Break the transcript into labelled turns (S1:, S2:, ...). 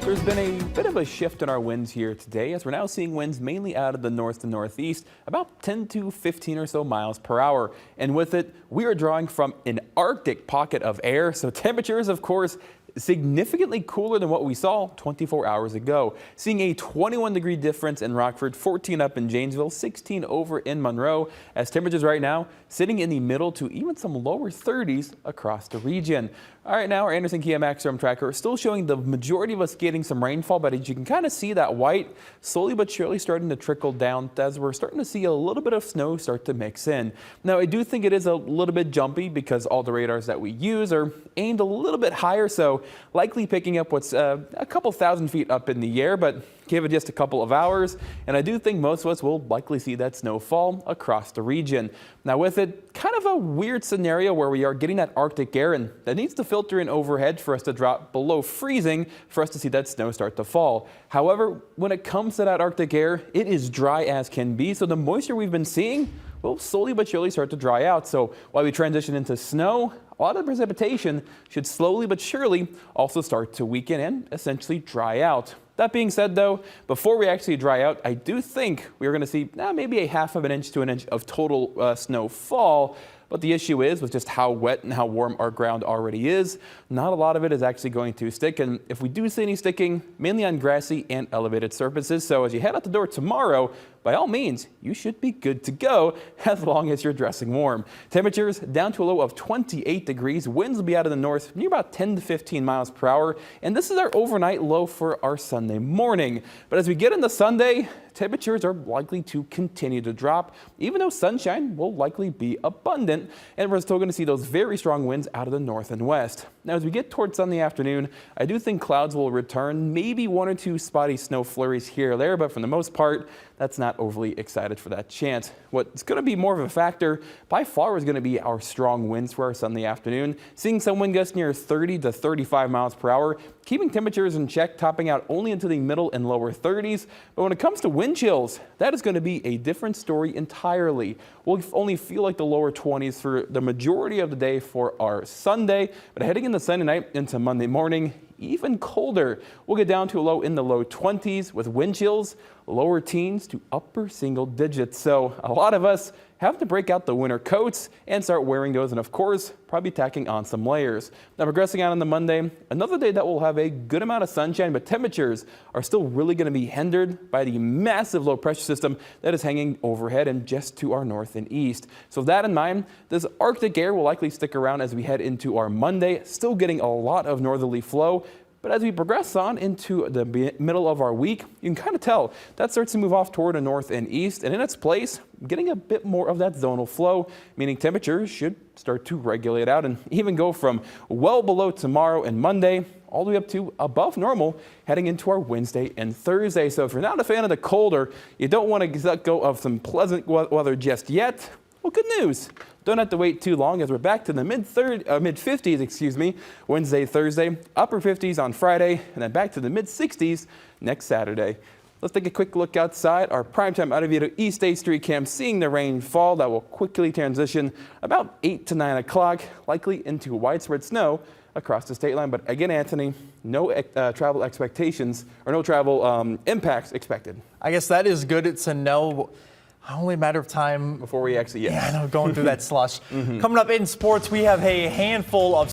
S1: There's been a bit of a shift in our winds here today, as we're now seeing winds mainly out of the north to northeast, about 10 to 15 or so miles per hour. And with it, we are drawing from an Arctic pocket of air, so temperatures, of course, significantly cooler than what we saw 24 hours ago. Seeing a 21-degree difference in Rockford, 14 up in Janesville, 16 over in Monroe, as temperatures right now sitting in the middle to even some lower 30s across the region. All right, now our Anderson KMAX storm tracker is still showing the majority of us getting some rainfall, but as you can kind of see, that white slowly but surely starting to trickle down as we're starting to see a little bit of snow start to mix in. Now, I do think it is a little bit jumpy because all the radars that we use are aimed a little bit higher, so likely picking up what's a couple thousand feet up in the air, but give it just a couple of hours, and I do think most of us will likely see that snowfall across the region. Now with it, kind of a weird scenario where we are getting that Arctic air, and that needs to filter in overhead for us to drop below freezing for us to see that snow start to fall. However, when it comes to that Arctic air, it is dry as can be, so the moisture we've been seeing will slowly but surely start to dry out. So while we transition into snow, a lot of the precipitation should slowly but surely also start to weaken and essentially dry out. That being said, though, before we actually dry out, I do think we're going to see maybe a half of an inch to an inch of total snowfall. But the issue is with just how wet and how warm our ground already is, not a lot of it is actually going to stick. And if we do see any sticking, mainly on grassy and elevated surfaces. So as you head out the door tomorrow, by all means, you should be good to go as long as you're dressing warm. Temperatures down to a low of 28 degrees. Winds will be out of the north near about 10 to 15 miles per hour. And this is our overnight low for our Sunday morning. But as we get into Sunday, temperatures are likely to continue to drop, even though sunshine will likely be abundant. And we're still going to see those very strong winds out of the north and west. Now, as we get towards Sunday afternoon, I do think clouds will return, maybe one or two spotty snow flurries here or there, but for the most part, that's not overly excited for that chance. What's going to be more of a factor by far is going to be our strong winds for our Sunday afternoon, seeing some wind gusts near 30 to 35 miles per hour, keeping temperatures in check, topping out only into the middle and lower 30s. But when it comes to wind chills, that is going to be a different story entirely. We'll only feel like the lower 20s for the majority of the day for our Sunday, but heading into Sunday night into Monday morning, even colder. We'll get down to a low in the low 20s with wind chills, lower teens to upper single digits. So a lot of us have to break out the winter coats and start wearing those, and of course, probably tacking on some layers. Now progressing on the Monday, another day that will have a good amount of sunshine, but temperatures are still really going to be hindered by the massive low pressure system that is hanging overhead and just to our north and east. So with that in mind, this Arctic air will likely stick around as we head into our Monday, still getting a lot of northerly flow. But as we progress on into the middle of our week, you can kind of tell that starts to move off toward the north and east, and in its place, getting a bit more of that zonal flow, meaning temperatures should start to regulate out and even go from well below tomorrow and Monday all the way up to above normal heading into our Wednesday and Thursday. So if you're not a fan of the cold or you don't want to let go of some pleasant weather just yet, well, good news. Don't have to wait too long as we're back to the mid-50s, Wednesday, Thursday, upper 50s on Friday, and then back to the mid-60s next Saturday. Let's take a quick look outside. Our primetime out of view to East 8th Street cam, seeing the rain fall that will quickly transition about 8 to 9 o'clock, likely into widespread snow across the state line. But again, Anthony, no travel expectations or no travel impacts expected.
S2: I guess that is good. It's a no. Only a matter of time
S1: before we actually,
S2: going through that slush. Coming up in sports, we have a handful of